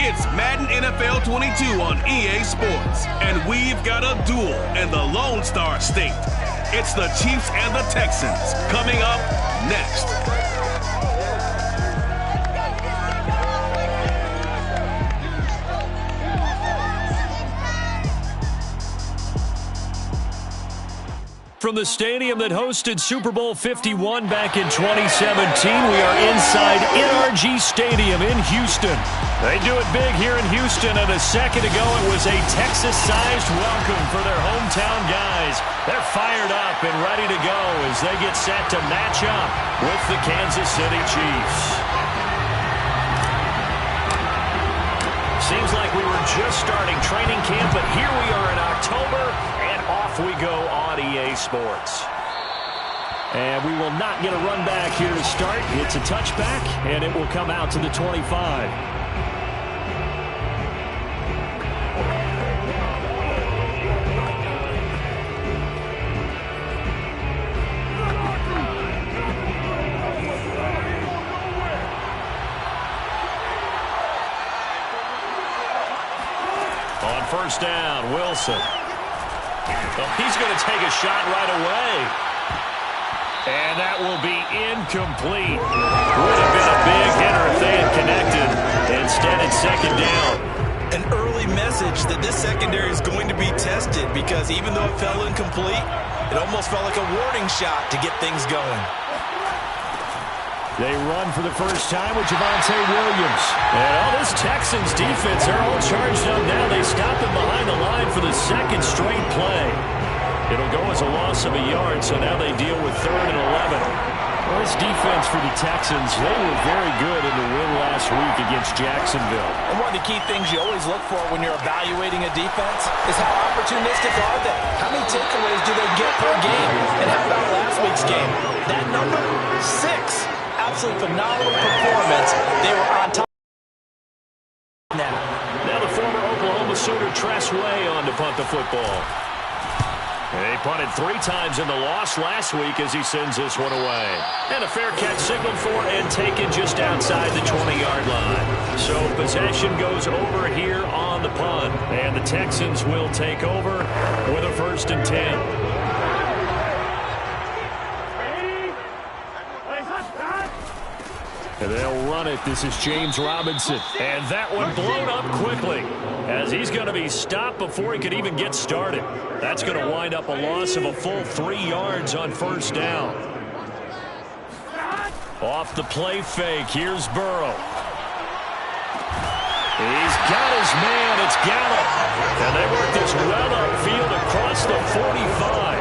It's Madden NFL 22 on EA Sports, and we've got a duel in the Lone Star State. It's the Chiefs and the Texans coming up next. From the stadium that hosted Super Bowl 51 back in 2017, we are inside NRG Stadium in Houston. They do it big here in Houston, and a second ago it was a Texas-sized welcome for their hometown guys. They're fired up and ready to go as they get set to match up with the Kansas City Chiefs. Seems like we were just starting training camp, but here we are in October, and off we go on EA Sports. And we will not get a run back here to start. It's a touchback, and it will come out to the 25. On first down, Wilson. Oh, he's going to take a shot right away. And that will be incomplete. Would have been a big hitter if they had connected. Instead, it's second down. An early message that this secondary is going to be tested, because even though it fell incomplete, it almost felt like a warning shot to get things going. They run for the first time with Javonte Williams. And all this Texans defense, they're all charged up now. They stop him behind the line for the second straight play. It'll go as a loss of a yard, so now they deal with 3rd and 11. Well, this defense for the Texans, they were very good in the win last week against Jacksonville. And one of the key things you always look for when you're evaluating a defense is how opportunistic are they? How many takeaways do they get per game? And how about last week's game? That number, 6. Absolutely phenomenal performance. They were on top. Now the former Oklahoma Sooner Tress Way on to punt the football. He punted 3 times in the loss last week as he sends this one away. And a fair catch signaled for and taken just outside the 20-yard line. So possession goes over here on the punt. And the Texans will take over with a 1st and 10. And they'll run it. This is James Robinson. And that one blown up quickly as he's going to be stopped before he could even get started. That's going to wind up a loss of a full 3 yards on first down. Off the play fake. Here's Burrow. He's got his man. It's Gallup. And they work this well upfield across the 45.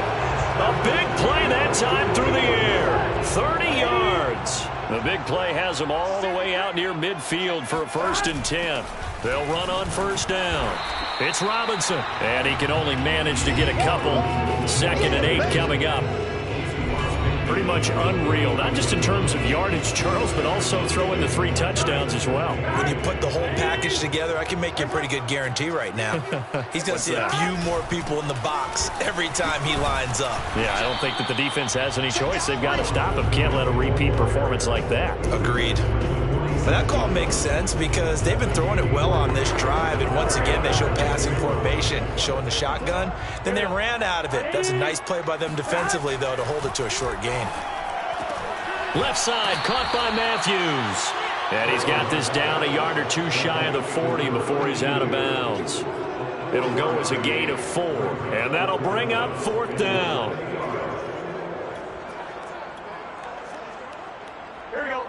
A big play that time through the air. 30 yards. The big play has them all the way out near midfield for a 1st and 10. They'll run on first down. It's Robinson. And he can only manage to get a couple. 2nd and 8 coming up. Pretty much unreal, not just in terms of yardage, Charles, but also throwing the 3 touchdowns as well. When you put the whole package together, I can make you a pretty good guarantee right now. He's going to see a few more people in the box every time he lines up. Yeah, I don't think that the defense has any choice. They've got to stop him. Can't let a repeat performance like that. Agreed. But that call makes sense because they've been throwing it well on this drive, and once again they show passing formation, showing the shotgun. Then they ran out of it. That's a nice play by them defensively, though, to hold it to a short gain. Left side, caught by Matthews. And he's got this down a yard or 2 shy of the 40 before he's out of bounds. It'll go as a gain of 4, and that'll bring up 4th down. Here we go.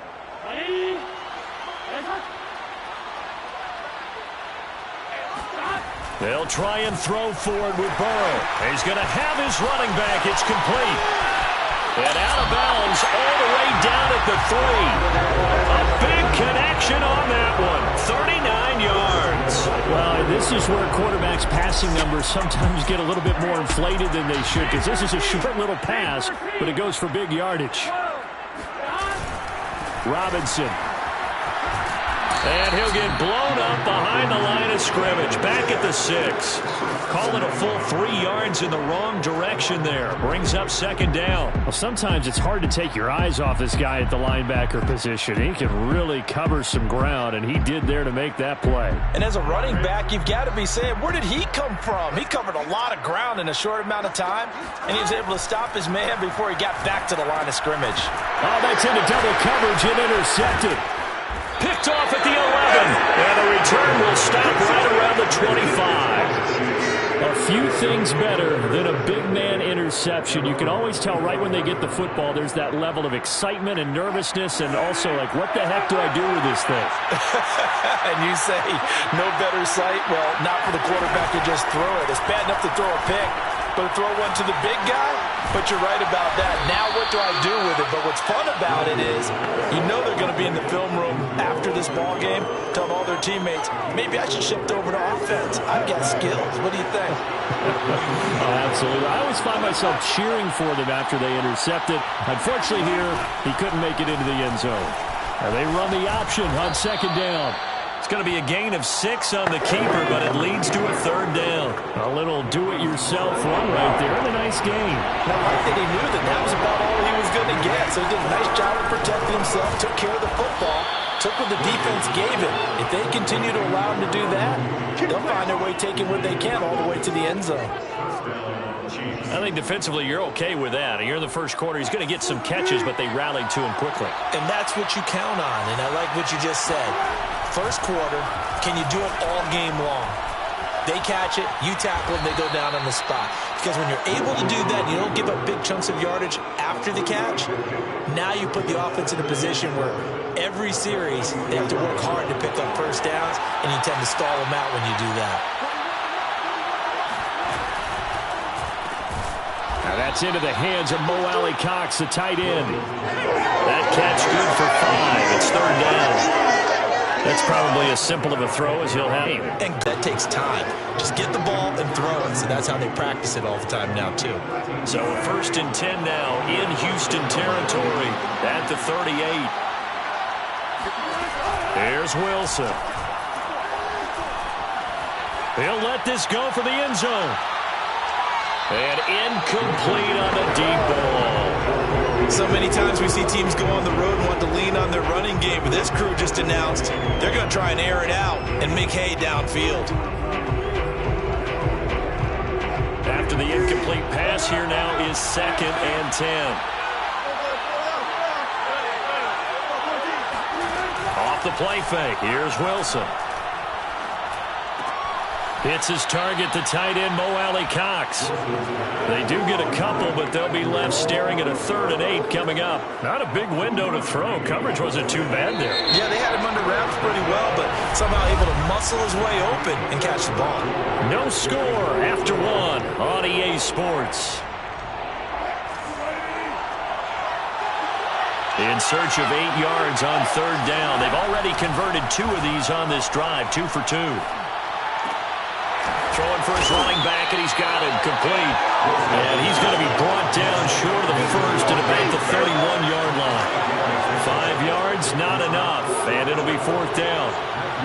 They'll try and throw forward with Burrow. He's going to have his running back. It's complete. And out of bounds all the way down at the 3. A big connection on that one. 39 yards. Well, this is where quarterbacks' passing numbers sometimes get a little bit more inflated than they should, because this is a short little pass, but it goes for big yardage. Robinson. And he'll get blown up behind behind the line of scrimmage, back at the 6. Call it a full 3 yards in the wrong direction there. Brings up second down. Well, sometimes it's hard to take your eyes off this guy at the linebacker position. He can really cover some ground, and he did there to make that play. And as a running back, you've got to be saying, where did he come from? He covered a lot of ground in a short amount of time, and he was able to stop his man before he got back to the line of scrimmage. Oh, that's into double coverage and intercepted. Picked off at the 11, and the return will stop right around the 25. A few things better than a big man interception. You can always tell right when they get the football, there's that level of excitement and nervousness, and also like, what the heck do I do with this thing? And you say, no better sight? Well, not for the quarterback to just throw it. It's bad enough to throw a pick, but to throw one to the big guy? But you're right about that. Now what do I do with it? But what's fun about it is, you know they're going to be in the film room after this ball game, telling all their teammates, maybe I should shift over to offense. I've got skills. What do you think? Oh, absolutely. I always find myself cheering for them after they intercept it. Unfortunately here, he couldn't make it into the end zone. And they run the option on second down. It's going to be a gain of 6 on the keeper, but it leads to a third down. A little do-it-yourself run right there and a nice gain. I like that he knew that was about all he was going to get. So he did a nice job of protecting himself, took care of the football, took what the defense gave him. If they continue to allow him to do that, they'll find their way taking what they can all the way to the end zone. I think defensively you're okay with that. Here in the first quarter, he's going to get some catches, but they rallied to him quickly. And that's what you count on, and I like what you just said. First quarter, can you do it all game long? They catch it, you tackle them, they go down on the spot. Because when you're able to do that, you don't give up big chunks of yardage after the catch. Now you put the offense in a position where every series they have to work hard to pick up first downs, and you tend to stall them out when you do that. Now that's into the hands of Mo Alley-Cox, the tight end. That catch good for 5. It's third down. That's probably as simple of a throw as he'll have. And that takes time. Just get the ball and throw it. So that's how they practice it all the time now, too. So 1st and 10 now in Houston territory at the 38. Here's Wilson. He'll let this go for the end zone. And incomplete on the deep ball. So many times we see teams go on the road and want to lean on their running game, but this crew just announced they're going to try and air it out and make hay downfield. After the incomplete pass, here now is 2nd and 10. Off the play fake, here's Wilson. Hits his target, the tight end, Mo Alley-Cox. They do get a couple, but they'll be left staring at a 3rd and 8 coming up. Not a big window to throw. Coverage wasn't too bad there. Yeah, they had him under wraps pretty well, but somehow able to muscle his way open and catch the ball. No score after 1 on EA Sports. In search of 8 yards on 3rd down. They've already converted 2 of these on this drive, 2 for 2. Throwing for his running back, and he's got it complete. And he's going to be brought down short of the first at about the 31-yard line. 5 yards, not enough, and it'll be 4th down.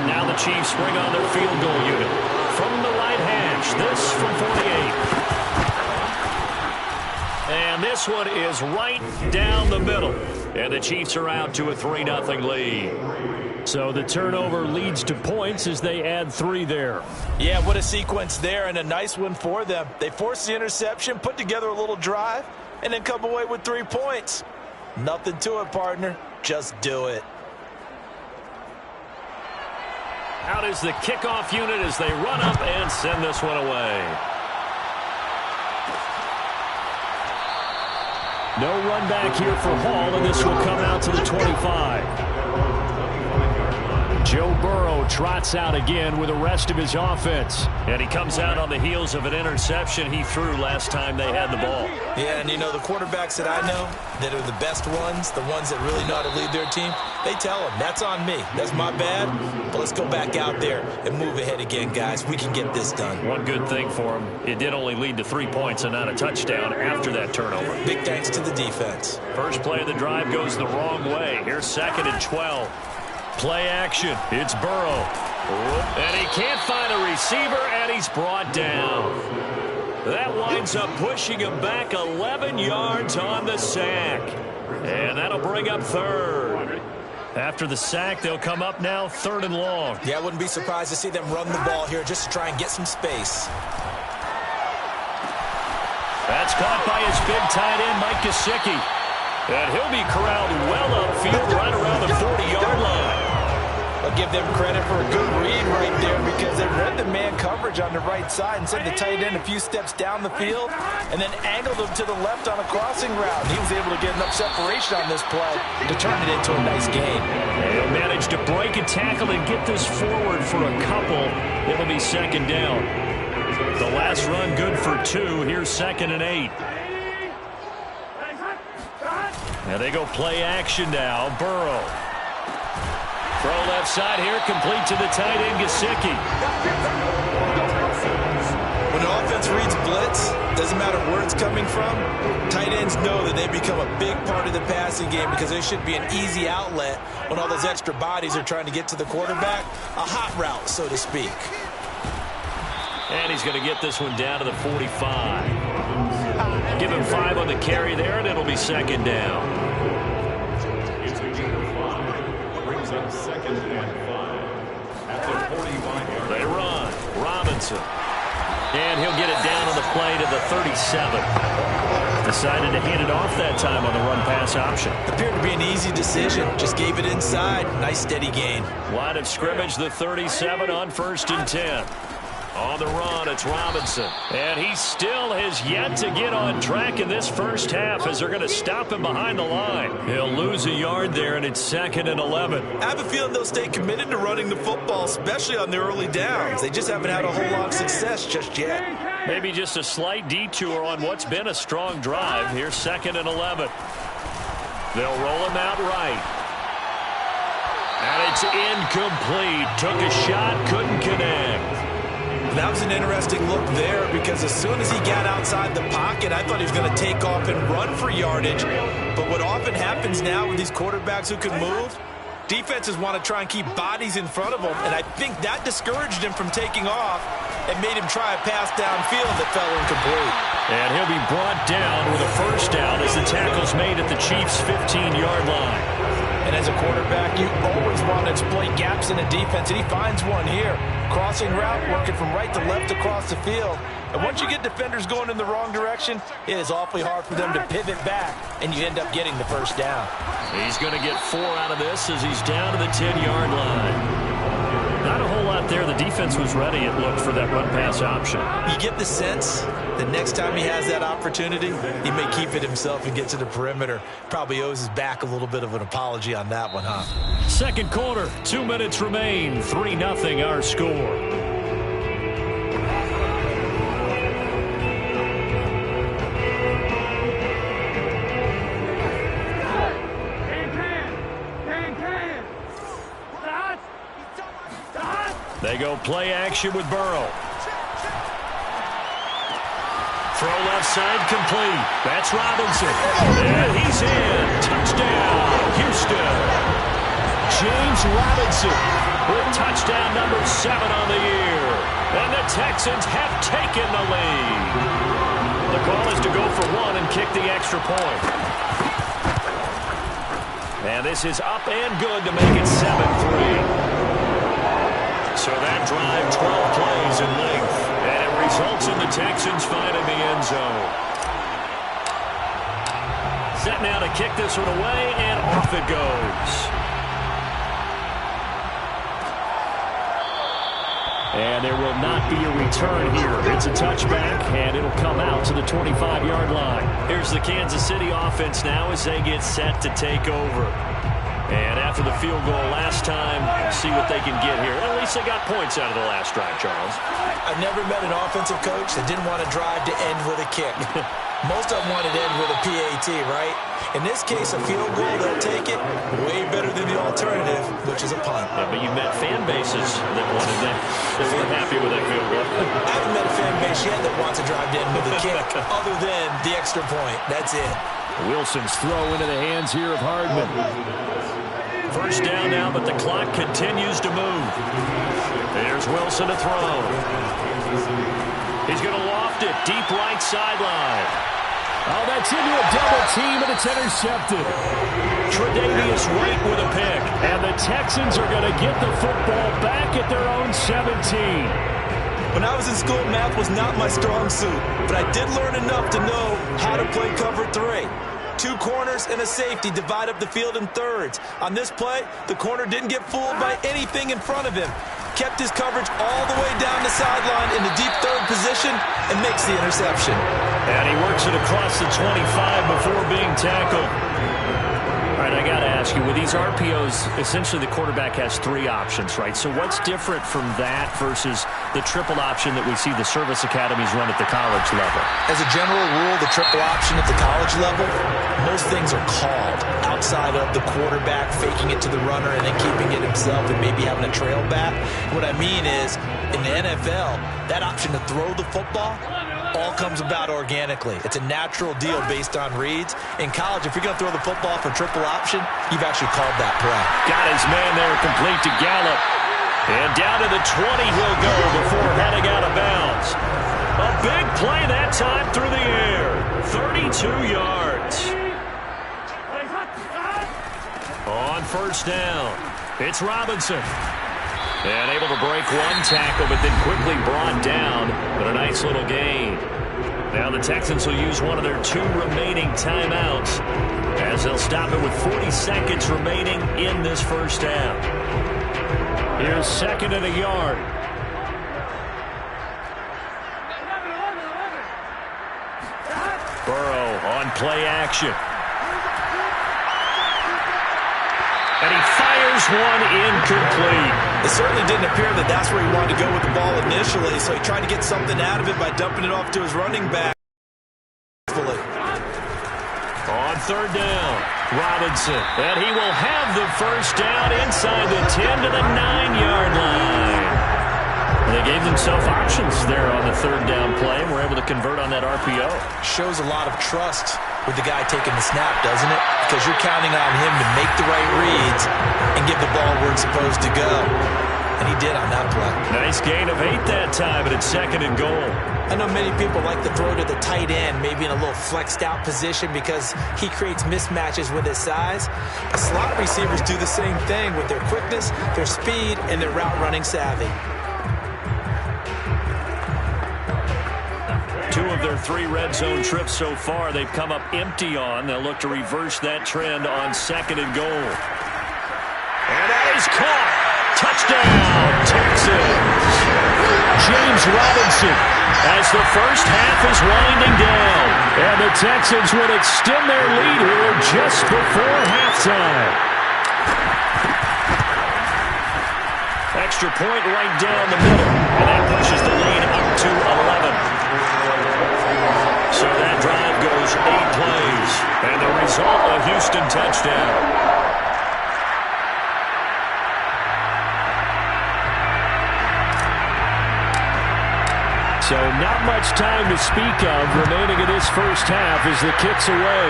Now the Chiefs bring on their field goal unit. From the right hash, this from 48. And this one is right down the middle. And the Chiefs are out to a 3-0 lead. So the turnover leads to points as they add 3 there. Yeah, what a sequence there, and a nice one for them. They forced the interception, put together a little drive, and then come away with 3 points. Nothing to it, partner. Just do it. Out is the kickoff unit as they run up and send this one away. No run back here for Hall, and this will come out to the 25. Joe Burrow trots out again with the rest of his offense. And he comes out on the heels of an interception he threw last time they had the ball. Yeah, and you know, the quarterbacks that I know that are the best ones, the ones that really know how to lead their team, they tell them, that's on me. That's my bad, but let's go back out there and move ahead again, guys. We can get this done. One good thing for him, it did only lead to 3 points and not a touchdown after that turnover. Big thanks to the defense. First play of the drive goes the wrong way. Here's 2nd and 12. Play action. It's Burrow. And he can't find a receiver, and he's brought down. That winds up pushing him back 11 yards on the sack. And that'll bring up third. After the sack, they'll come up now 3rd and long. Yeah, I wouldn't be surprised to see them run the ball here just to try and get some space. That's caught by his big tight end, Mike Gesicki. And he'll be corralled well upfield right around the 40-yard line. I'll give them credit for a good read right there because they read the man coverage on the right side and sent the tight end a few steps down the field and then angled him to the left on a crossing route. And he was able to get enough separation on this play to turn it into a nice gain. He'll manage to break a tackle and get this forward for a couple. It'll be 2nd down. The last run good for 2. Here's 2nd and 8. Now they go play action now. Burrow. Throw left side here, complete to the tight end, Gesicki. When the offense reads blitz, doesn't matter where it's coming from, tight ends know that they become a big part of the passing game because there should be an easy outlet when all those extra bodies are trying to get to the quarterback. A hot route, so to speak. And he's going to get this one down to the 45. Give him 5 on the carry there, and it'll be 2nd down. They run. Robinson. And he'll get it down on the play to the 37. Decided to hand it off that time on the run-pass option. Appeared to be an easy decision. Just gave it inside. Nice steady gain. Line of scrimmage, the 37 on 1st and 10. On the run, it's Robinson. And he still has yet to get on track in this first half as they're going to stop him behind the line. He'll lose a yard there, and it's 2nd and 11. I have a feeling they'll stay committed to running the football, especially on the early downs. They just haven't had a whole lot of success just yet. Maybe just a slight detour on what's been a strong drive. Here's 2nd and 11. They'll roll him out right. And it's incomplete. Took a shot, couldn't connect. That was an interesting look there because as soon as he got outside the pocket, I thought he was going to take off and run for yardage. But what often happens now with these quarterbacks who can move, defenses want to try and keep bodies in front of them, and I think that discouraged him from taking off and made him try a pass downfield that fell incomplete. And he'll be brought down with a 1st down as the tackle's made at the Chiefs' 15-yard line. And as a quarterback, you always want to exploit gaps in the defense, and he finds one here. Crossing route, working from right to left across the field. And once you get defenders going in the wrong direction, it is awfully hard for them to pivot back, and you end up getting the 1st down. He's going to get 4 out of this as he's down to the 10-yard line. Not a whole lot there. The defense was ready, it looked, for that run-pass option. You get the sense that next time he has that opportunity, he may keep it himself and get to the perimeter. Probably owes his back a little bit of an apology on that one, huh? 2nd quarter, 2 minutes remain. 3-0 our score. They go play action with Burrow. Throw left side complete. That's Robinson. And he's in. Touchdown, Houston. James Robinson with touchdown number 7 on the year. And the Texans have taken the lead. The call is to go for 1 and kick the extra point. And this is up and good to make it 7-3. So that drive, 12 plays in length, and it results in the Texans finding the end zone. Set now to kick this one away, and off it goes. And there will not be a return here. It's a touchback, and it'll come out to the 25-yard line. Here's the Kansas City offense now as they get set to take over. And after the field goal last time, see what they can get here. At least they got points out of the last drive, Charles. I've never met an offensive coach that didn't want to drive to end with a kick. Most of them wanted to end with a PAT, right? In this case, a field goal, they'll take it way better than the alternative, which is a punt. Yeah, but you met fan bases that wanted that. They weren't happy with that field goal. I haven't met a fan base yet that wants to drive to end with a kick, other than the extra point. That's it. Wilson's throw into the hands here of Hardman. First down now, but the clock continues to move. There's Wilson to throw. He's going to loft it deep right sideline. Oh, that's into a double team, and it's intercepted. Tre'Davious White with a pick. And the Texans are going to get the football back at their own 17. When I was in school, math was not my strong suit, but I did learn enough to know how to play cover 3. 2 corners and a safety divide up the field in thirds. On this play, the corner didn't get fooled by anything in front of him. Kept his coverage all the way down the sideline in the deep third position and makes the interception. And he works it across the 25 before being tackled. All right, I got to ask you, with these RPOs, essentially the quarterback has 3 options, right? So what's different from that versus the triple option that we see the service academies run at the college level? As a general rule, the triple option at the college level, most things are called outside of the quarterback faking it to the runner and then keeping it himself and maybe having a trail back. What I mean is, in the NFL, that option to throw the football all comes about organically. It's a natural deal based on reads. In college, if you're going to throw the football for triple option, you've actually called that play. Got his man there, complete to Gallup. And down to the 20 he'll go before heading out of bounds. A big play that time through the air. 32 yards. On first down, it's Robinson. And able to break 1 tackle, but then quickly brought down. But a nice little gain. Now the Texans will use one of their 2 remaining timeouts as they'll stop it with 40 seconds remaining in this first half. Here's 2nd and a yard. Burrow on play action. And he fires one incomplete. It certainly didn't appear that that's where he wanted to go with the ball initially, so he tried to get something out of it by dumping it off to his running back. On third down, Robinson. And he will have the first down inside the 10 to the 9-yard line. They gave themselves options there on the third down play and were able to convert on that RPO. Shows a lot of trust with the guy taking the snap, doesn't it? Because you're counting on him to make the right reads and give the ball where it's supposed to go. And he did on that play. Nice gain of 8 that time, and it's 2nd and goal. I know many people like to throw to the tight end, maybe in a little flexed out position because he creates mismatches with his size. The slot receivers do the same thing with their quickness, their speed, and their route running savvy. 2 of their 3 red zone trips so far, they've come up empty on. They'll look to reverse that trend on 2nd and goal. And that is caught. Touchdown, Texans. James Robinson as the first half is winding down. And the Texans would extend their lead here just before halftime. Extra point right down the middle. And that pushes the lead up to 11. So that drive goes 8 plays. And the result, a Houston touchdown. So not much time to speak of remaining in this first half as the kick's away.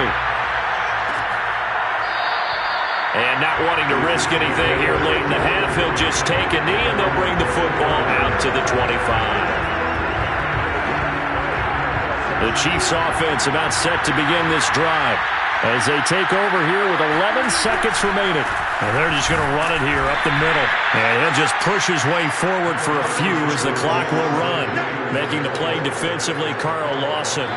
And not wanting to risk anything here late in the half, he'll just take a knee and they'll bring the football out to the 25. The Chiefs offense about set to begin this drive as they take over here with 11 seconds remaining. And they're just going to run it here up the middle. And he'll just push his way forward for a few as the clock will run. Making the play defensively, Carl Lawson.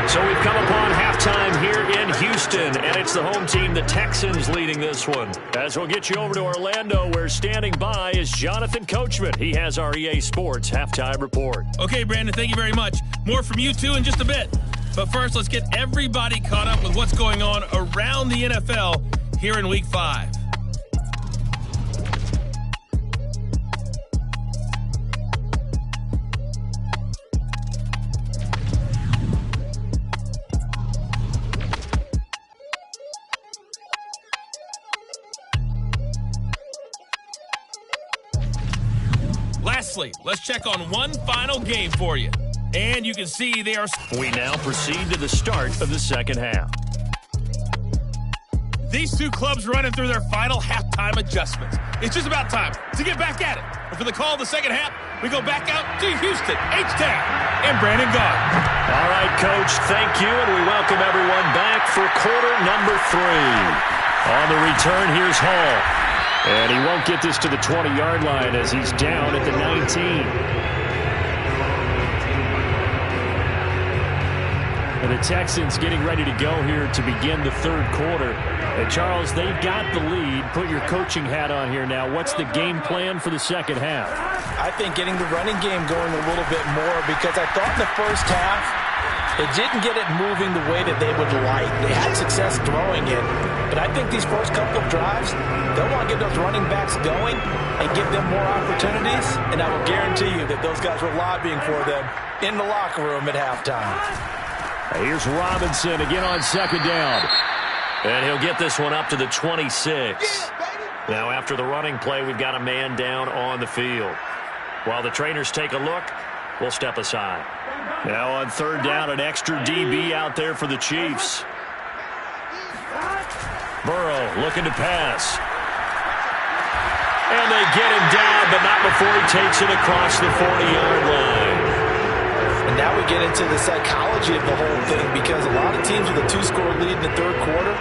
So we've come upon halftime here in Houston, and it's the home team, the Texans, leading this one. As we'll get you over to Orlando, where standing by is Jonathan Coachman. He has our EA Sports halftime report. Okay, Brandon, thank you very much. More from you two in just a bit. But first, let's get everybody caught up with what's going on around the NFL here in Week 5. Lastly, let's check on one final game for you. And you can see they are... We now proceed to the start of the second half. These two clubs running through their final halftime adjustments. It's just about time to get back at it. And for the call of the second half, we go back out to Houston, H-Town, and Brandon Gaudin. All right, Coach, thank you, and we welcome everyone back for quarter number 3. On the return, here's Hall. And he won't get this to the 20-yard line as he's down at the 19. The Texans getting ready to go here to begin the third quarter. And Charles, they've got the lead. Put your coaching hat on here now. What's the game plan for the second half? I think getting the running game going a little bit more, because I thought in the first half it didn't get it moving the way that they would like. They had success throwing it, but I think these first couple of drives, they'll want to get those running backs going and give them more opportunities, and I will guarantee you that those guys were lobbying for them in the locker room at halftime. Here's Robinson again on second down. And he'll get this one up to the 26. Now after the running play, we've got a man down on the field. While the trainers take a look, we'll step aside. Now on third down, an extra DB out there for the Chiefs. Burrow looking to pass. And they get him down, but not before he takes it across the 40-yard line. And now we get into the psychology of the whole thing, because a lot of teams with a 2-score lead in the third quarter,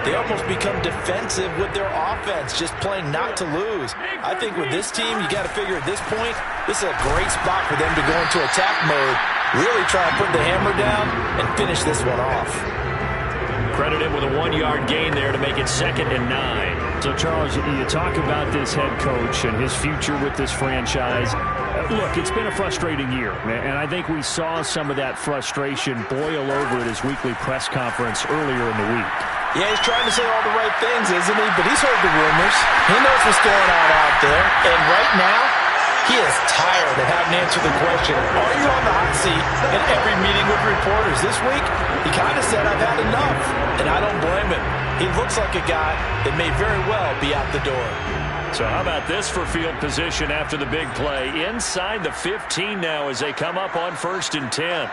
they almost become defensive with their offense, just playing not to lose. I think with this team, you got to figure at this point, this is a great spot for them to go into attack mode, really try to put the hammer down and finish this one off. Credit him with a 1-yard gain there to make it 2nd and 9. So, Charles, you talk about this head coach and his future with this franchise. Look, it's been a frustrating year, and I think we saw some of that frustration boil over at his weekly press conference earlier in the week. Yeah, he's trying to say all the right things, isn't he? But he's heard the rumors. He knows what's going on out there. And right now, he is tired of having to answer the question, are you on the hot seat in every meeting with reporters? This week, he kind of said, I've had enough. And I don't blame him. He looks like a guy that may very well be out the door. So how about this for field position after the big play? Inside the 15 now as they come up on 1st and 10.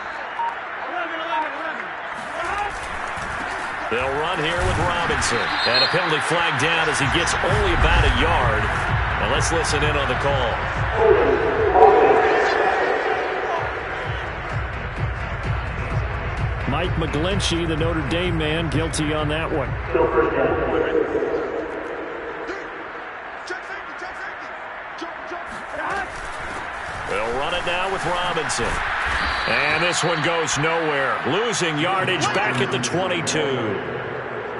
They'll run here with Robinson. And a penalty flag down as he gets only about a yard. Now let's listen in on the call. Mike McGlinchey, the Notre Dame man, guilty on that one. They'll run it now with Robinson. And this one goes nowhere. Losing yardage back at the 22.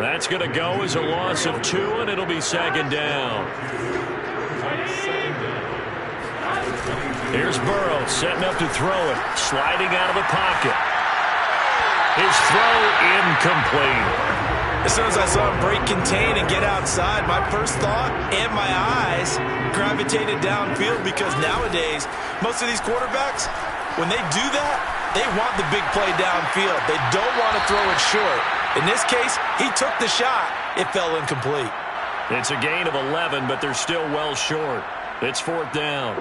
That's going to go as a loss of 2, and it'll be 2nd down. Here's Burrow setting up to throw it. Sliding out of the pocket. His throw incomplete. As soon as I saw him break contain and get outside, my first thought and my eyes gravitated downfield, because nowadays, most of these quarterbacks, when they do that, they want the big play downfield. They don't want to throw it short. In this case, he took the shot. It fell incomplete. It's a gain of 11, but they're still well short. It's 4th down.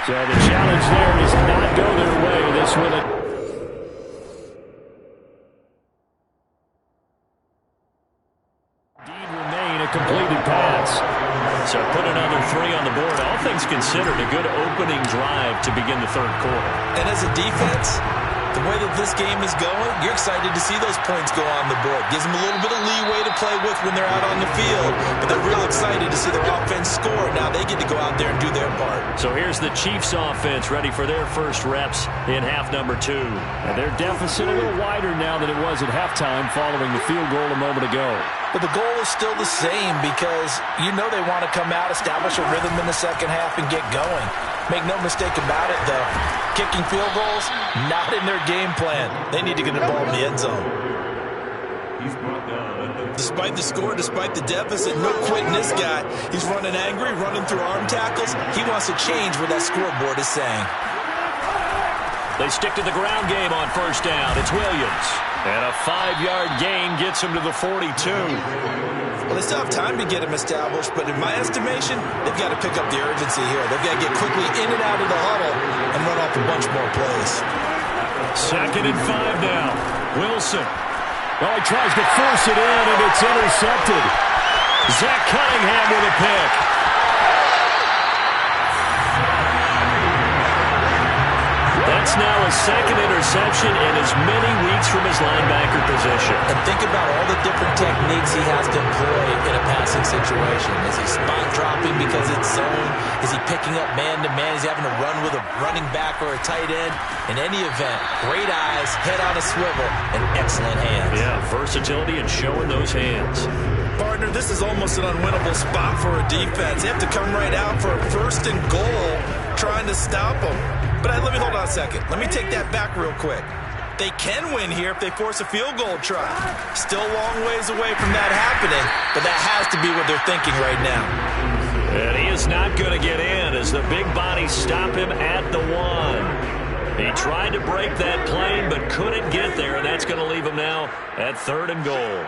So the challenge there does not go their way. This will indeed remain a completed pass. So put another 3 on the board. All things considered, a good opening drive to begin the third quarter. And as a defense, the way that this game is going, you're excited to see those points go on the board. Gives them a little bit of leeway to play with when they're out on the field, but they're real excited to see their offense score. Now they get to go out there and do their part. So here's the Chiefs offense ready for their first reps in half number 2. And their deficit a little wider now than it was at halftime following the field goal a moment ago. But the goal is still the same, because you know they want to come out, establish a rhythm in the second half, and get going. Make no mistake about it, though. Kicking field goals, not in their game plan. They need to get the ball in the end zone. Despite the score, despite the deficit, no quitting this guy. He's running angry, running through arm tackles. He wants to change what that scoreboard is saying. They stick to the ground game on 1st down. It's Williams. And a 5-yard gain gets him to the 42. Well, they still have time to get him established, but in my estimation, they've got to pick up the urgency here. They've got to get quickly in and out of the huddle and run off a bunch more plays. 2nd and 5 now. Wilson. Oh, he tries to force it in, and it's intercepted. Zach Cunningham with a pick. That's now a 2nd interception in as many weeks from his linebacker position. And think about all the different techniques he has to employ in a passing situation. Is he spot dropping because it's zone? Is he picking up man-to-man? Is he having to run with a running back or a tight end? In any event, great eyes, head on a swivel, and excellent hands. Yeah, versatility and showing those hands. Partner, this is almost an unwinnable spot for a defense. They have to come right out for a 1st and goal trying to stop them. But let me hold on a second. Let me take that back real quick. They can win here if they force a field goal try. Still a long ways away from that happening, but that has to be what they're thinking right now. And he is not going to get in as the big bodies stop him at the 1. He tried to break that plane but couldn't get there, and that's going to leave him now at 3rd and goal.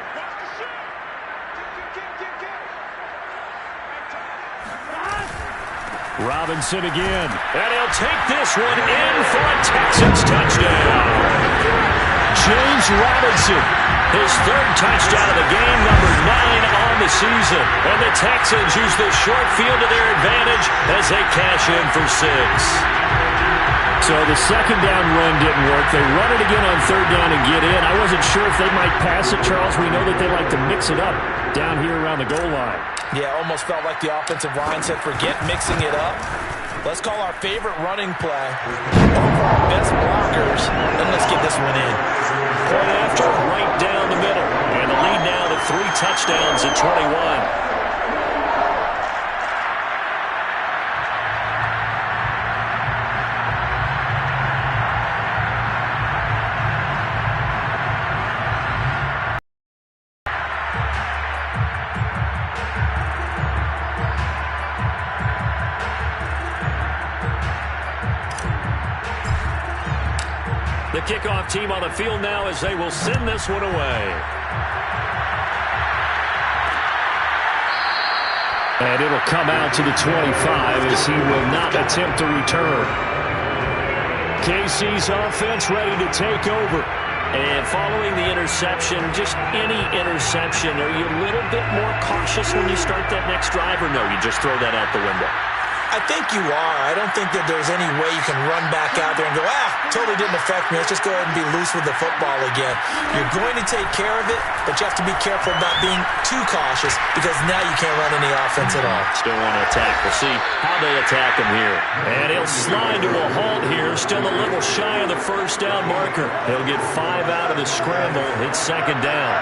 Robinson again. And he'll take this one in for a Texans touchdown. James Robinson, his 3rd touchdown of the game, number 9 on the season. And the Texans use the short field to their advantage as they cash in for 6. So the 2nd down run didn't work. They run it again on 3rd down and get in. I wasn't sure if they might pass it, Charles. We know that they like to mix it up down here around the goal line. Yeah, almost felt like the offensive line said, forget mixing it up. Let's call our favorite running play one of our best blockers, and let's get this one in. Point after, right down the middle. And the lead now to 3 touchdowns at 21. The kickoff team on the field now as they will send this one away. And it'll come out to the 25 as he will not attempt to return. KC's offense ready to take over. And following the interception, just any interception, are you a little bit more cautious when you start that next drive, or no, you just throw that out the window? I think you are. I don't think that there's any way you can run back out there and go, totally didn't affect me. Let's just go ahead and be loose with the football again. You're going to take care of it, but you have to be careful about being too cautious because now you can't run any offense at all. Still want to attack. We'll see how they attack him here. And he'll slide to a halt here. Still a little shy of the 1st down marker. He'll get 5 out of the scramble. It's 2nd down.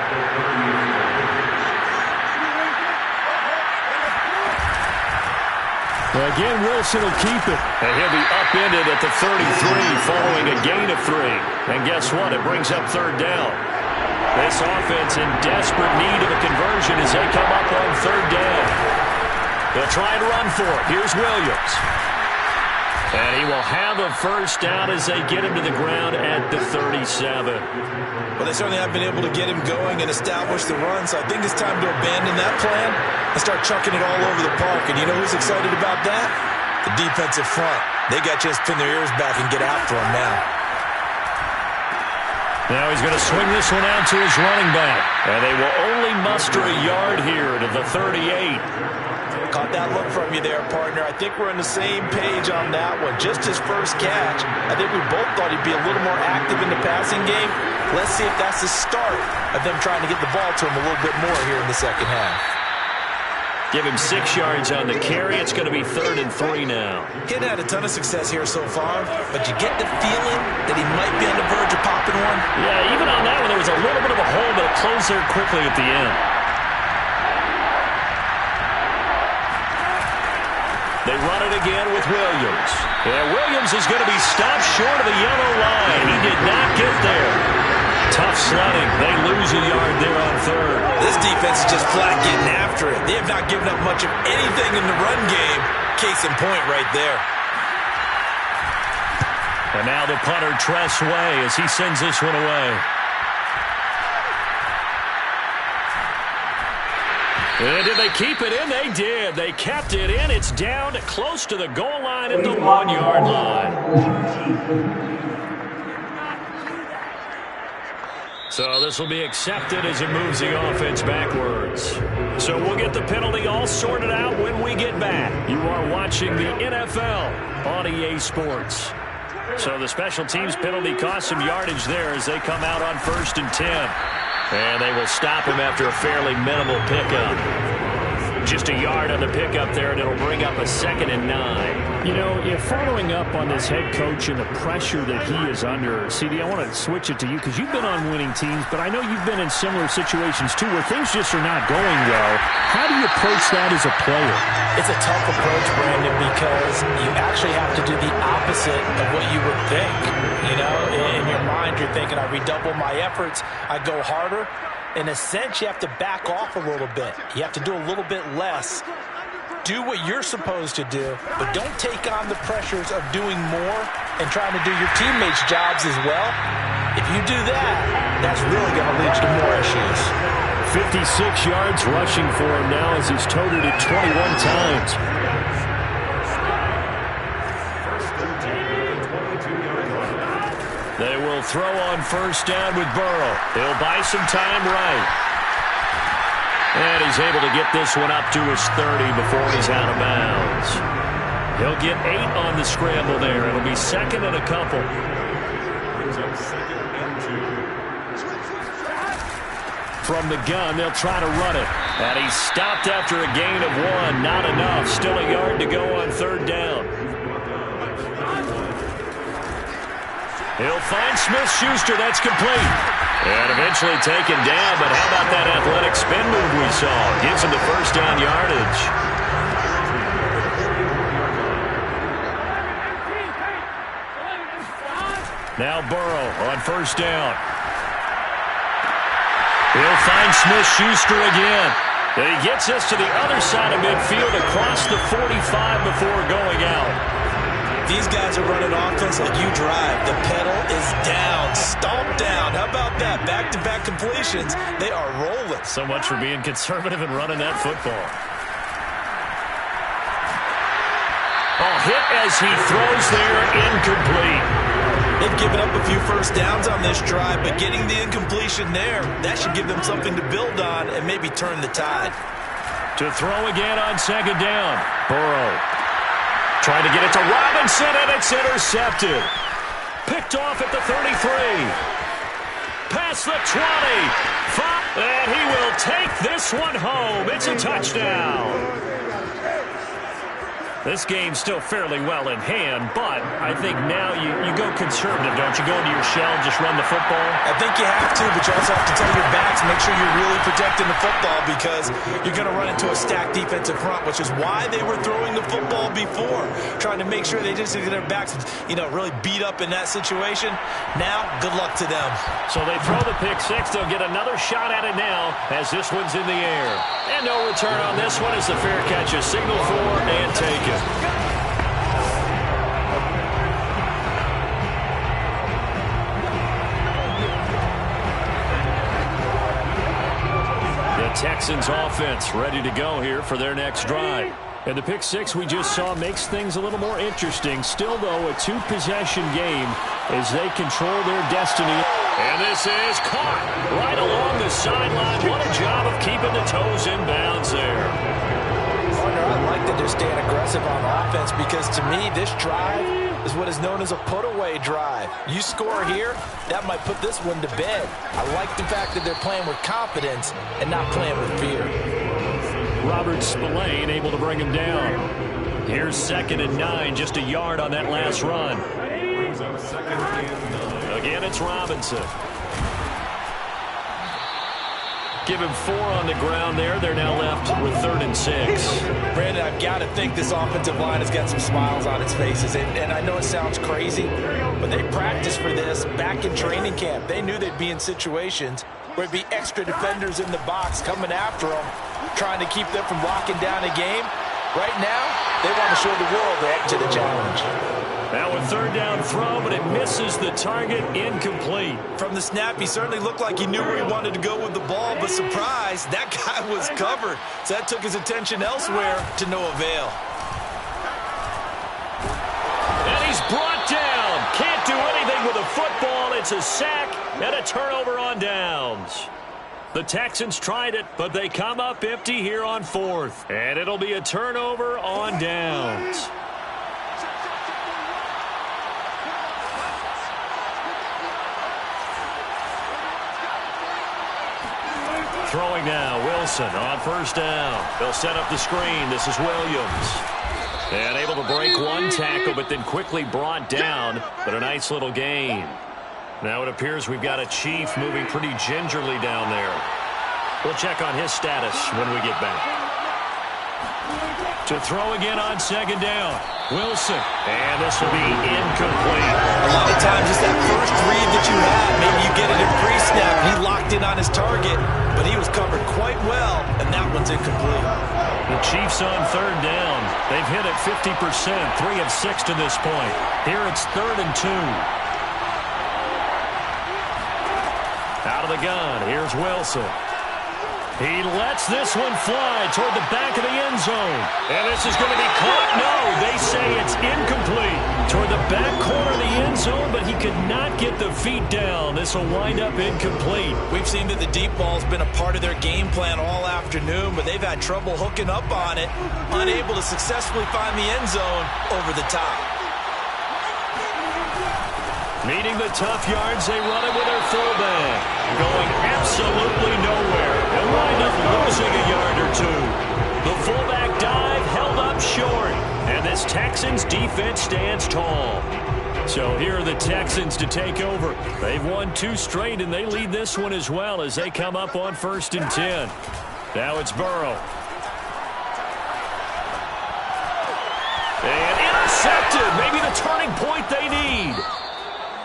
Again, Wilson will keep it. And he'll be upended at the 33 following a gain of 3. And guess what? It brings up 3rd down. This offense in desperate need of a conversion as they come up on 3rd down. They'll try and run for it. Here's Williams. And he will have a 1st down as they get him to the ground at the 37. Well, they certainly have been able to get him going and establish the run, so I think it's time to abandon that plan and start chucking it all over the park. And you know who's excited about that? The defensive front. They got a chance to pin their ears back and get after him now. Now he's going to swing this one out to his running back. And they will only muster a yard here to the 38. Caught that look from you there, partner. I think we're on the same page on that one. Just his 1st catch. I think we both thought he'd be a little more active in the passing game. Let's see if that's the start of them trying to get the ball to him a little bit more here in the 2nd half. Give him 6 yards on the carry. It's going to be 3rd and 3 now. He hadn't had a ton of success here so far, but you get the feeling that he might be on the verge of popping one. Yeah, even on that one, there was a little bit of a hole, but it closed there quickly at the end. They run it again with Williams. Yeah, Williams is going to be stopped short of the yellow line. He did not get there. Tough sledding. They lose a yard there on 3rd. This defense is just flat getting after it. They have not given up much of anything in the run game. Case in point right there. And now the punter, Tress Way, as he sends this one away. And did they keep it in? They did. They kept it in. It's down close to the goal line at the 1-yard line. So this will be accepted as it moves the offense backwards. So we'll get the penalty all sorted out when we get back. You are watching the NFL on EA Sports. So the special teams penalty cost some yardage there as they come out on 1st and 10. And they will stop him after a fairly minimal pickup. Just a yard on the pickup there, and it'll bring up a 2nd and 9. You know, if following up on this head coach and the pressure that he is under, CD, I want to switch it to you because you've been on winning teams, but I know you've been in similar situations too where things just are not going well. How do you approach that as a player? It's a tough approach, Brandon, because you actually have to do the opposite of what you would think. You know, in your mind, you're thinking, I redouble my efforts, I go harder. In a sense, you have to back off a little bit. You have to do a little bit less. Do what you're supposed to do, but don't take on the pressures of doing more and trying to do your teammates' jobs as well. If you do that, that's really going to lead to more issues. 56 yards rushing for him now as he's toted it 21 times. They will throw on 1st down with Burrow. He'll buy some time right. And he's able to get this one up to his 30 before he's out of bounds. He'll get 8 on the scramble there. It'll be 2nd and a couple. From the gun, they'll try to run it. And he's stopped after a gain of 1. Not enough. Still a yard to go on 3rd down. He'll find Smith-Schuster. That's complete. And eventually taken down, but how about that athletic spin move we saw? Gives him the 1st down yardage. Now Burrow on 1st down. He'll find Smith-Schuster again. And he gets us to the other side of midfield across the 45 before going out. These guys are running offense like you drive. The pedal is down, stomped down. How about that? Back-to-back completions. They are rolling. So much for being conservative and running that football. Oh, hit as he throws there, incomplete. They've given up a few 1st downs on this drive, but getting the incompletion there, that should give them something to build on and maybe turn the tide. To throw again on 2nd down. Burrow trying to get it to Robinson, and it's intercepted. Picked off at the 33. Past the 20. And he will take this one home. It's a touchdown. This game's still fairly well in hand, but I think now you go conservative, don't you? Go into your shell and just run the football? I think you have to, but you also have to tell your backs, make sure you're really protecting the football because you're going to run into a stacked defensive front, which is why they were throwing the football before, trying to make sure they didn't get their backs, really beat up in that situation. Now, good luck to them. So they throw the pick 6. They'll get another shot at it now as this one's in the air. And no return on this one as the fair catch is signaled for and taken. The Texans offense ready to go here for their next drive. And the pick 6 we just saw makes things a little more interesting. Still, though, a 2-possession game as they control their destiny. And this is caught right along the sideline. What a job of keeping the toes in bounds there. Partner, I like that they're staying aggressive on offense because, to me, this drive is what is known as a put-away drive. You score here, that might put this one to bed. I like the fact that they're playing with confidence and not playing with fear. Robert Spillane able to bring him down. Here's 2nd and 9, just a yard on that last run. Again, it's Robinson. Give him 4 on the ground there. They're now left with 3rd and 6. Brandon, I've got to think this offensive line has got some smiles on its faces. And I know it sounds crazy, but they practiced for this back in training camp. They knew they'd be in situations where it'd be extra defenders in the box coming after them, trying to keep them from locking down a game. Right now, they want to show the world they're up to the challenge. Now a third down throw, but it misses the target, incomplete. From the snap, he certainly looked like he knew where he wanted to go with the ball, but surprise, that guy was covered. So that took his attention elsewhere to no avail. And he's brought down. Can't do anything with a football. It's a sack and a turnover on downs. The Texans tried it, but they come up empty here on fourth. And it'll be a turnover on downs. Throwing now, Wilson on first down. They'll set up the screen. This is Williams. And able to break one tackle, but then quickly brought down. But a nice little gain. Now it appears we've got a Chief moving pretty gingerly down there. We'll check on his status when we get back. To throw again on second down. Wilson. And this will be incomplete. A lot of times it's that first read that you have. Maybe you get it in pre-snap. He locked in on his target, but he was covered quite well, and that one's incomplete. The Chiefs on third down. They've hit it 50%, 3 of 6 to this point. Here it's 3rd and 2. Out of the gun, here's Wilson. He lets this one fly toward the back of the end zone. And this is going to be caught. No, they say it's incomplete. Toward the back corner of the end zone, but he could not get the feet down. This will wind up incomplete. We've seen that the deep ball's been a part of their game plan all afternoon, but they've had trouble hooking up on it, unable to successfully find the end zone over the top. Needing the tough yards, they run it with their fullback. Going absolutely nowhere. They'll wind up losing a yard or two. The fullback dive held up short. And this Texans defense stands tall. So here are the Texans to take over. They've won 2 straight, and they lead this one as well as they come up on 1st and 10. Now it's Burrow. And intercepted. Maybe the turning point they need.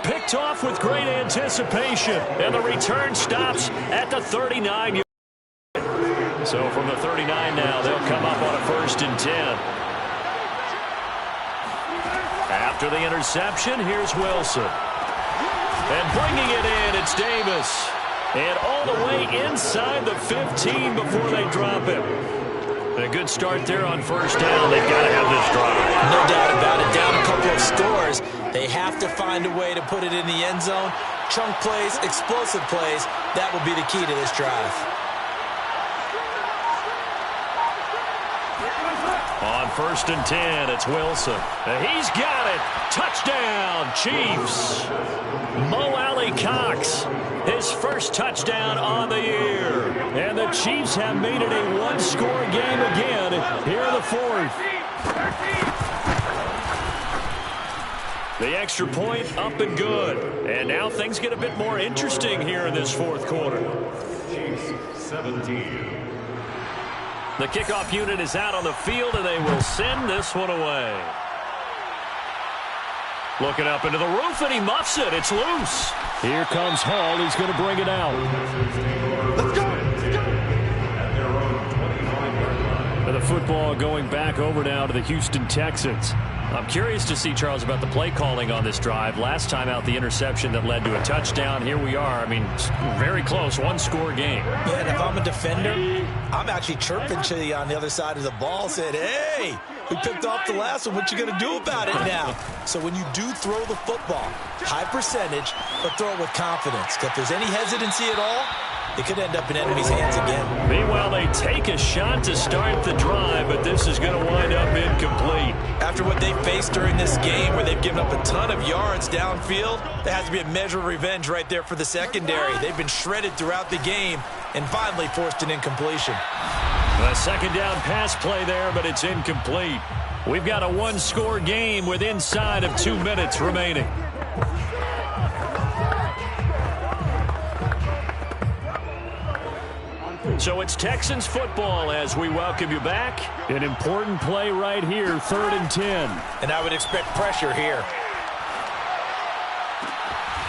Picked off with great anticipation, and the return stops at the 39. So from the 39 now, they'll come up on a 1st and 10. After the interception, here's Wilson. And bringing it in, it's Davis. And all the way inside the 15 before they drop him. A good start there on 1st down. They've got to have this drive. No doubt about it. Down a couple of scores. They have to find a way to put it in the end zone. Chunk plays, explosive plays. That will be the key to this drive. On 1st and 10, it's Wilson. He's got it. Touchdown, Chiefs. Mo Alley-Cox, his first touchdown on the year. And the Chiefs have made it a 1-score game again here in the 4th. The extra point up and good. And now things get a bit more interesting here in this 4th quarter. Chiefs 17. The kickoff unit is out on the field, and they will send this one away. Looking up into the roof, and he muffs it. It's loose. Here comes Hall. He's going to bring it out. Let's go. And the football going back over now to the Houston Texans. I'm curious to see, Charles, about the play calling on this drive. Last time out, the interception that led to a touchdown. Here we are. I mean, very close, 1-score game. Yeah, and if I'm a defender, I'm actually chirping to you on the other side of the ball, saying, hey, we picked off the last one. What you going to do about it now? So when you do throw the football, high percentage, but throw it with confidence. If there's any hesitancy at all, it could end up in enemy's hands again. Meanwhile, they take a shot to start the drive, but this is going to wind up incomplete. After what they faced during this game, where they've given up a ton of yards downfield, there has to be a measure of revenge right there for the secondary. They've been shredded throughout the game and finally forced an incompletion. A second down pass play there, but it's incomplete. We've got a 1-score game with inside of 2 minutes remaining. So it's Texans football as we welcome you back. An important play right here, 3rd and 10. And I would expect pressure here.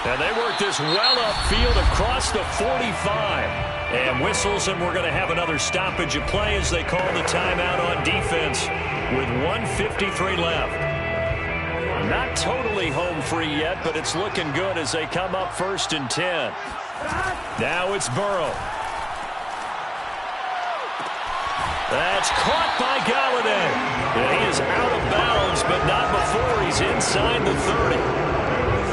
And they work this well upfield across the 45. And whistles, and we're going to have another stoppage of play as they call the timeout on defense with 1:53 left. Not totally home free yet, but it's looking good as they come up 1st and 10. Now it's Burrow. That's caught by Galladay. And he is out of bounds, but not before he's inside the 30.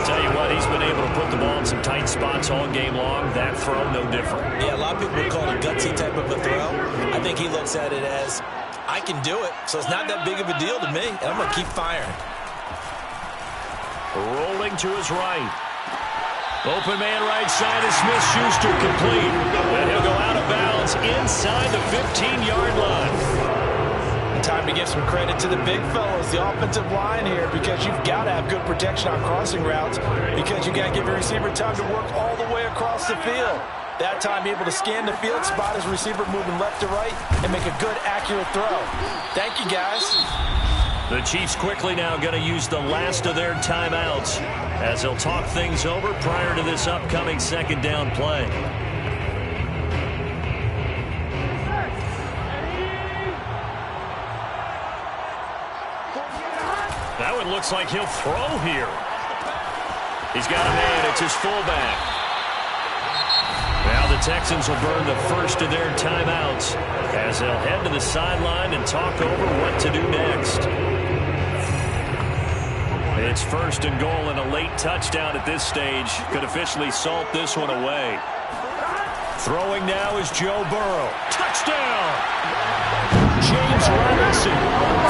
Tell you what, he's been able to put the ball in some tight spots all game long. That throw, no different. Yeah, a lot of people would call it a gutsy type of a throw. I think he looks at it as, I can do it, so it's not that big of a deal to me, and I'm going to keep firing. Rolling to his right. Open man right side is Smith-Schuster, complete. And he'll go out of bounds inside the 15-yard line. Time to give some credit to the big fellas, the offensive line here, because you've got to have good protection on crossing routes, because you got to give your receiver time to work all the way across the field. That time, be able to scan the field, spot his receiver moving left to right, and make a good, accurate throw. Thank you, guys. The Chiefs quickly now going to use the last of their timeouts as they'll talk things over prior to this upcoming 2nd down play. That one looks like he'll throw here. He's got a man. It's his fullback. Now the Texans will burn the first of their timeouts as they'll head to the sideline and talk over what to do next. It's 1st and goal, and a late touchdown at this stage could officially salt this one away. Throwing now is Joe Burrow. Touchdown! James Robinson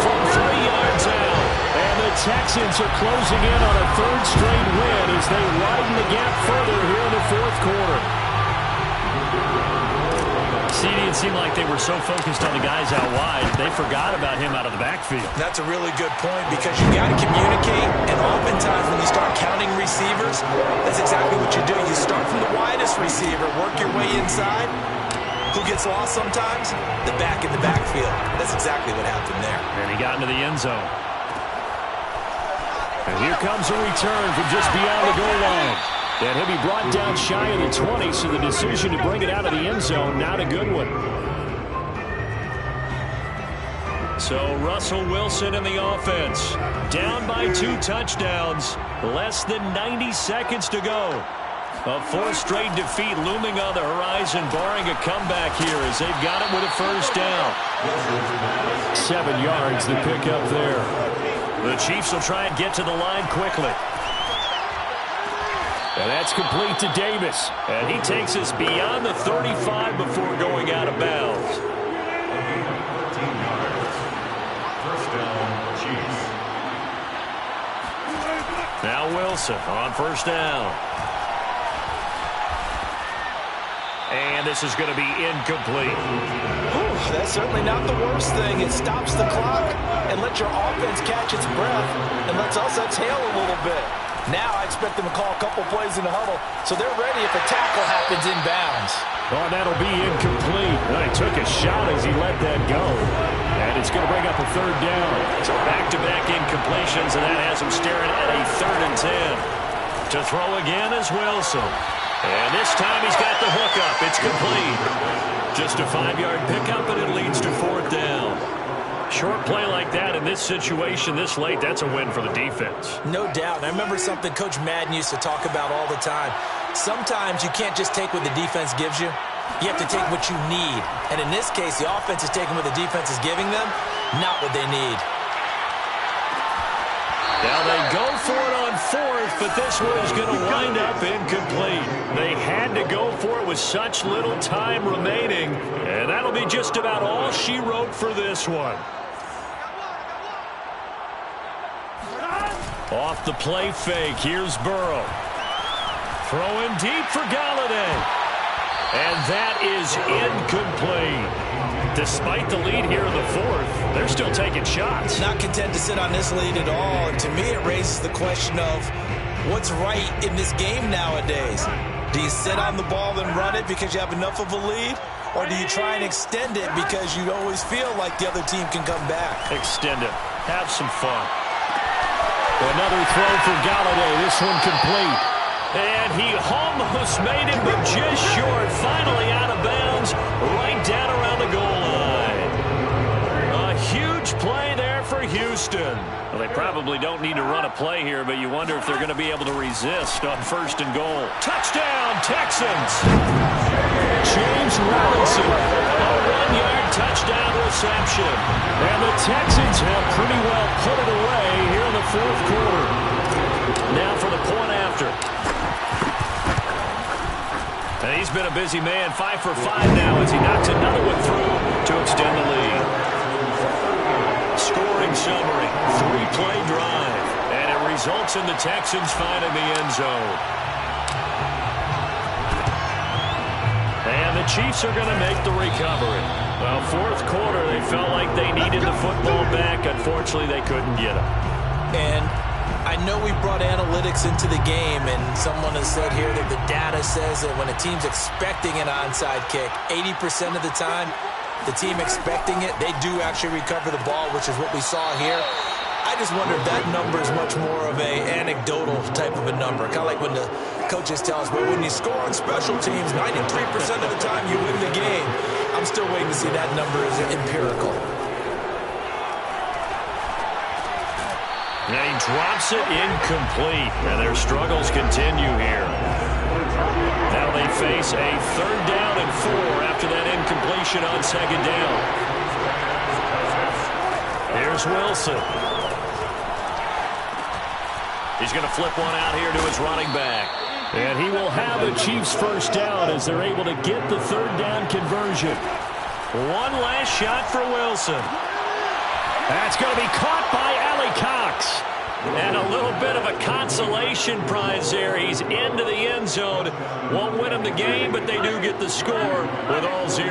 from 3 yards out. And the Texans are closing in on a 3rd straight win as they widen the gap further here in the 4th quarter. It seemed like they were so focused on the guys out wide, they forgot about him out of the backfield. That's a really good point, because you got to communicate, and oftentimes when you start counting receivers, that's exactly what you do. You start from the widest receiver, work your way inside. Who gets lost sometimes? The back in the backfield. That's exactly what happened there. And he got into the end zone. And here comes a return from just beyond the goal line. And he'll be brought down shy of the 20, so the decision to bring it out of the end zone, not a good one. So Russell Wilson in the offense, down by 2 touchdowns, less than 90 seconds to go. A 4th straight defeat looming on the horizon, barring a comeback here as they've got it with a 1st down. 7 yards the pick up there. The Chiefs will try and get to the line quickly. And that's complete to Davis. And he takes us beyond the 35 before going out of bounds. 13 yards. 1st down, Chiefs. Now Wilson on 1st down. And this is going to be incomplete. Ooh, that's certainly not the worst thing. It stops the clock and lets your offense catch its breath and lets us exhale a little bit. Now I expect them to call a couple plays in the huddle, so they're ready if a tackle happens inbounds. Oh, that'll be incomplete. Well, he took a shot as he let that go. And it's going to bring up a 3rd down. So back-to-back incompletions, and that has him staring at a 3rd and 10. To throw again is Wilson. And this time he's got the hook up. It's complete. Just a 5-yard pickup, and it leads to 4th down. Short play like that in this situation this late, that's a win for the defense. No doubt. I remember something Coach Madden used to talk about all the time. Sometimes you can't just take what the defense gives you. You have to take what you need. And in this case, the offense is taking what the defense is giving them, not what they need. Now they go for it on 4th, but this one is going to wind up incomplete. They had to go for it with such little time remaining, and that'll be just about all she wrote for this one. Off the play fake, here's Burrow. Throwing deep for Galladay. And that is incomplete. Despite the lead here in the 4th, they're still taking shots. Not content to sit on this lead at all. And to me, it raises the question of what's right in this game nowadays. Do you sit on the ball and run it because you have enough of a lead? Or do you try and extend it because you always feel like the other team can come back? Extend it. Have some fun. Another throw for Galladay. This one complete. And he almost made it, but just short. Finally out of bounds, right down around the goal line. A huge play there for Houston. Well, they probably don't need to run a play here, but you wonder if they're going to be able to resist on 1st and goal. Touchdown, Texans. James Robinson, a 1-yard touchdown reception. And the Texans have pretty well put it away here in the 4th quarter. Now for the point after. And he's been a busy man, 5 for 5 now as he knocks another one through to extend the lead. Scoring summary, 3-play drive, and it results in the Texans finding the end zone. And the Chiefs are going to make the recovery. Well, 4th quarter, they felt like they needed the football back. Unfortunately, they couldn't get it. And I know we brought analytics into the game, and someone has said here that the data says that when a team's expecting an onside kick, 80% of the time, the team expecting it, they do actually recover the ball, which is what we saw here. I just wonder if that number is much more of a anecdotal type of a number. Kind of like when the coaches tell us, well, when you score on special teams, 93% of the time you win the game. I'm still waiting to see that number as empirical. And he drops it incomplete, and their struggles continue here. Now they face a 3rd down and 4 after that incompletion on 2nd down. Here's Wilson. He's going to flip one out here to his running back. And he will have a Chiefs 1st down as they're able to get the 3rd down conversion. One last shot for Wilson. That's going to be caught by Allie Cox. And a little bit of a consolation prize there. He's into the end zone. Won't win him the game, but they do get the score with all 0.